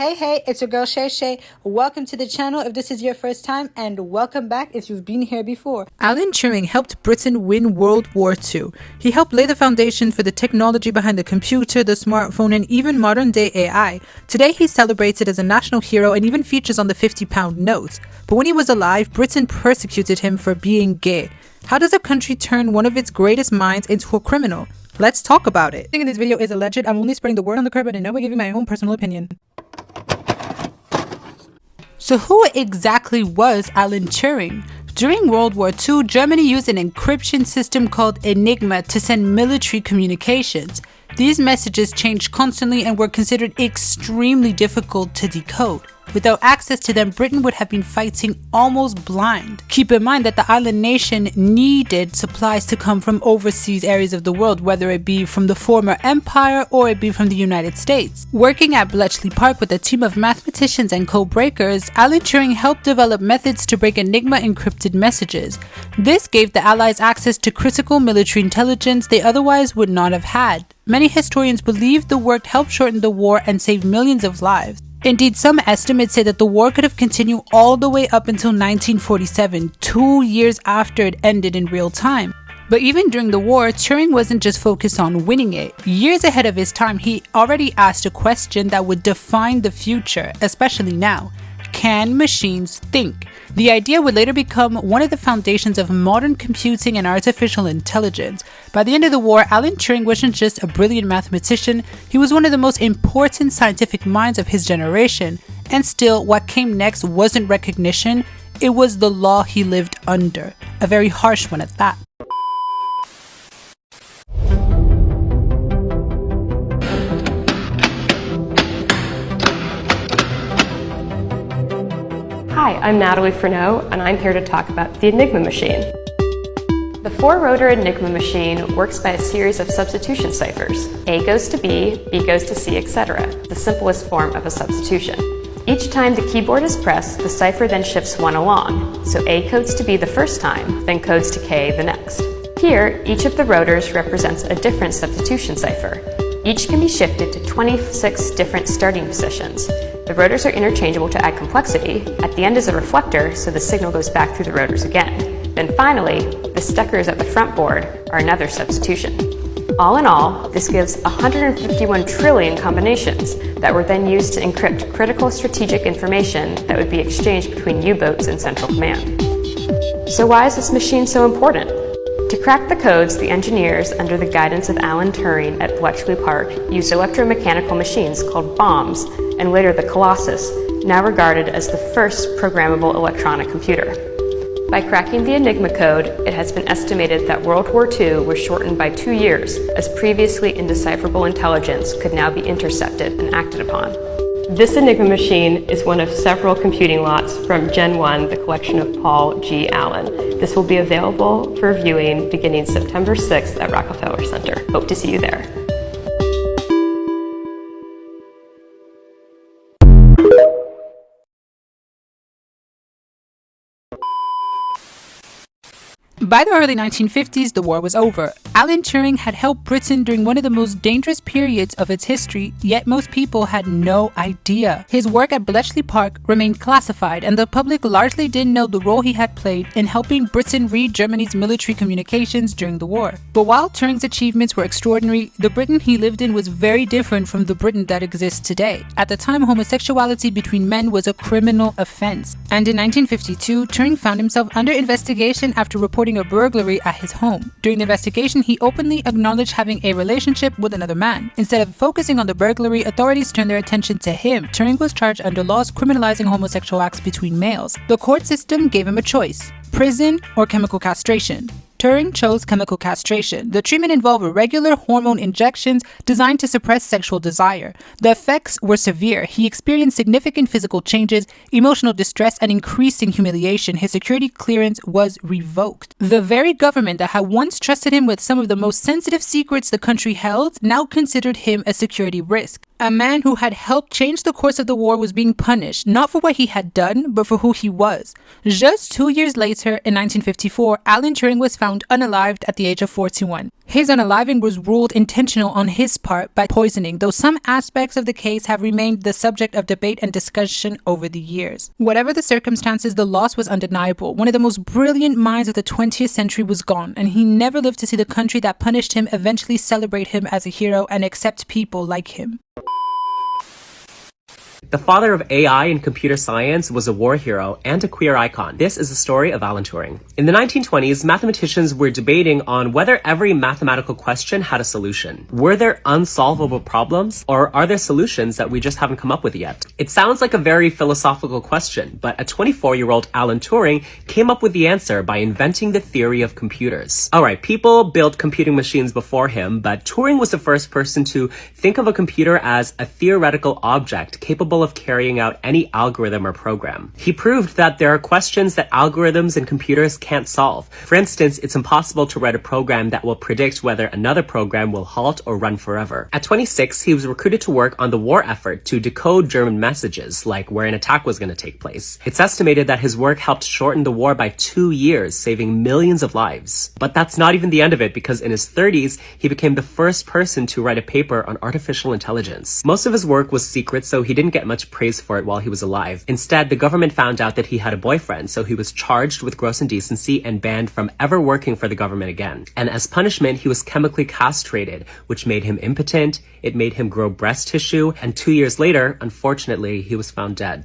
Hey, it's your girl Shay Shay. Welcome to the channel if this is your first time, and welcome back if you've been here before. Alan Turing helped Britain win World War II. He helped lay the foundation for the technology behind the computer, the smartphone, and even modern-day AI. Today he's celebrated as a national hero and even features on the £50 notes. But when he was alive, Britain persecuted him for being gay. How does a country turn one of its greatest minds into a criminal? Let's talk about it. Everything in this video is alleged. I'm only spreading the word on the curb and in no way giving my own personal opinion. So who exactly was Alan Turing? During World War II, Germany used an encryption system called Enigma to send military communications. These messages changed constantly and were considered extremely difficult to decode. Without access to them, Britain would have been fighting almost blind. Keep in mind that the island nation needed supplies to come from overseas areas of the world, whether it be from the former empire or it be from the United States. Working at Bletchley Park with a team of mathematicians and code breakers, Alan Turing helped develop methods to break Enigma encrypted messages. This gave the Allies access to critical military intelligence they otherwise would not have had. Many historians believe the work helped shorten the war and save millions of lives. Indeed, some estimates say that the war could have continued all the way up until 1947, 2 years after it ended in real time. But even during the war, Turing wasn't just focused on winning it. Years ahead of his time, he already asked a question that would define the future, especially now. Can machines think? The idea would later become one of the foundations of modern computing and artificial intelligence. By the end of the war, Alan Turing wasn't just a brilliant mathematician, he was one of the most important scientific minds of his generation. And still, what came next wasn't recognition, it was the law he lived under. A very harsh one at that. Hi, I'm Natalie Freneau, and I'm here to talk about the Enigma machine. The four-rotor Enigma machine works by a series of substitution ciphers. A goes to B, B goes to C, etc. The simplest form of a substitution. Each time the keyboard is pressed, the cipher then shifts one along. So A codes to B the first time, then codes to K the next. Here, each of the rotors represents a different substitution cipher. Each can be shifted to 26 different starting positions. The rotors are interchangeable to add complexity. At the end is a reflector, so the signal goes back through the rotors again. Then finally, the steckers at the front board are another substitution. All in all, this gives 151 trillion combinations that were then used to encrypt critical strategic information that would be exchanged between U-boats and Central Command. So why is this machine so important? To crack the codes, the engineers, under the guidance of Alan Turing at Bletchley Park, used electromechanical machines called bombs, and later the Colossus, now regarded as the first programmable electronic computer. By cracking the Enigma code, it has been estimated that World War II was shortened by 2 years, as previously indecipherable intelligence could now be intercepted and acted upon. This Enigma machine is one of several computing lots from Gen 1, the collection of Paul G. Allen. This will be available for viewing beginning September 6th at Rockefeller Center. Hope to see you there. By the early 1950s, the war was over. Alan Turing had helped Britain during one of the most dangerous periods of its history, yet most people had no idea. His work at Bletchley Park remained classified, and the public largely didn't know the role he had played in helping Britain read Germany's military communications during the war. But while Turing's achievements were extraordinary, the Britain he lived in was very different from the Britain that exists today. At the time, homosexuality between men was a criminal offense. And in 1952, Turing found himself under investigation after reporting a burglary at his home. During the investigation, he openly acknowledged having a relationship with another man. Instead of focusing on the burglary, authorities turned their attention to him. Turing was charged under laws criminalizing homosexual acts between males. The court system gave him a choice: prison or chemical castration. Turing chose chemical castration. The treatment involved regular hormone injections designed to suppress sexual desire. The effects were severe. He experienced significant physical changes, emotional distress, and increasing humiliation. His security clearance was revoked. The very government that had once trusted him with some of the most sensitive secrets the country held now considered him a security risk. A man who had helped change the course of the war was being punished, not for what he had done, but for who he was. Just 2 years later, in 1954, Alan Turing was found unalived at the age of 41. His unaliving was ruled intentional on his part by poisoning, though some aspects of the case have remained the subject of debate and discussion over the years. Whatever the circumstances, the loss was undeniable. One of the most brilliant minds of the 20th century was gone, and he never lived to see the country that punished him eventually celebrate him as a hero and accept people like him. The father of AI and computer science was a war hero and a queer icon. This is the story of Alan Turing. In the 1920s, mathematicians were debating on whether every mathematical question had a solution. Were there unsolvable problems, or are there solutions that we just haven't come up with yet? It sounds like a very philosophical question, but a 24-year-old Alan Turing came up with the answer by inventing the theory of computers. Alright, people built computing machines before him, but Turing was the first person to think of a computer as a theoretical object capable of carrying out any algorithm or program. He proved that there are questions that algorithms and computers can't solve. For instance, it's impossible to write a program that will predict whether another program will halt or run forever. At 26, he was recruited to work on the war effort to decode German messages, like where an attack was going to take place. It's estimated that his work helped shorten the war by 2 years, saving millions of lives. But that's not even the end of it, because in his 30s, he became the first person to write a paper on artificial intelligence. Most of his work was secret, so he didn't get much praise for it while he was alive. Instead, the government found out that he had a boyfriend, so he was charged with gross indecency and banned from ever working for the government again. And as punishment, he was chemically castrated, which made him impotent, it made him grow breast tissue, and 2 years later, unfortunately, he was found dead.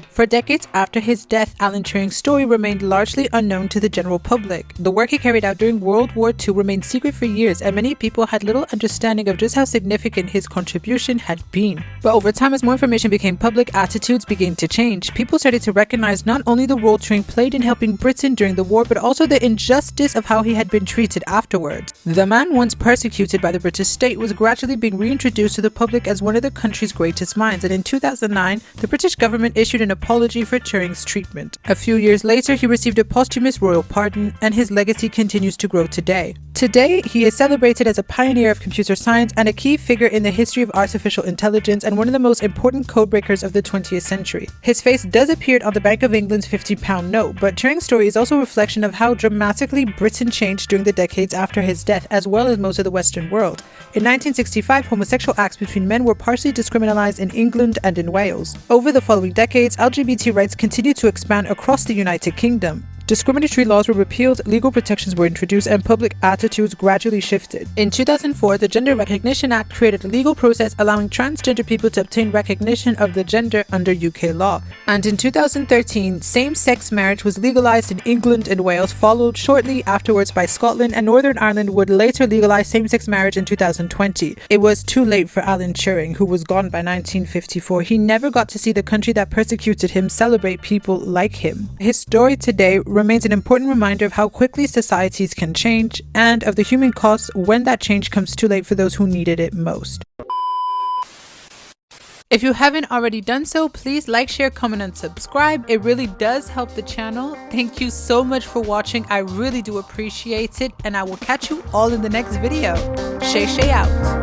For decades after his death, Alan Turing's story remained largely unknown to the general public. The work he carried out during World War II remained secret for years, and many people had little understanding of just how significant his contribution had been. But over time, as more information became public, attitudes began to change. People started to recognize not only the role Turing played in helping Britain during the war, but also the injustice of how he had been treated afterwards. The man once persecuted by the British state was gradually being reintroduced to the public as one of the country's greatest minds, and in 2009, the British government issued an apology for Turing's treatment. A few years later, he received a posthumous royal pardon, and his legacy continues to grow today. Today, he is celebrated as a pioneer of computer science and a key figure in the history of artificial intelligence and one of the most important codebreakers of the 20th century. His face does appear on the Bank of England's £50 note, but Turing's story is also a reflection of how dramatically Britain changed during the decades after his death, as well as most of the Western world. In 1965, homosexual acts between men were partially discriminalized in England and in Wales. Over the following decades, LGBT rights continued to expand across the United Kingdom. Discriminatory laws were repealed, legal protections were introduced, and public attitudes gradually shifted. In 2004, the Gender Recognition Act created a legal process allowing transgender people to obtain recognition of the gender under UK law. And in 2013, same-sex marriage was legalized in England and Wales, followed shortly afterwards by Scotland, and Northern Ireland would later legalize same-sex marriage in 2020. It was too late for Alan Turing, who was gone by 1954. He never got to see the country that persecuted him celebrate people like him. His story today remains an important reminder of how quickly societies can change and of the human cost when that change comes too late for those who needed it most. If you haven't already done so, please like, share, comment, and subscribe. It really does help the channel. Thank you so much for watching. I really do appreciate it, and I will catch you all in the next video. Shay out.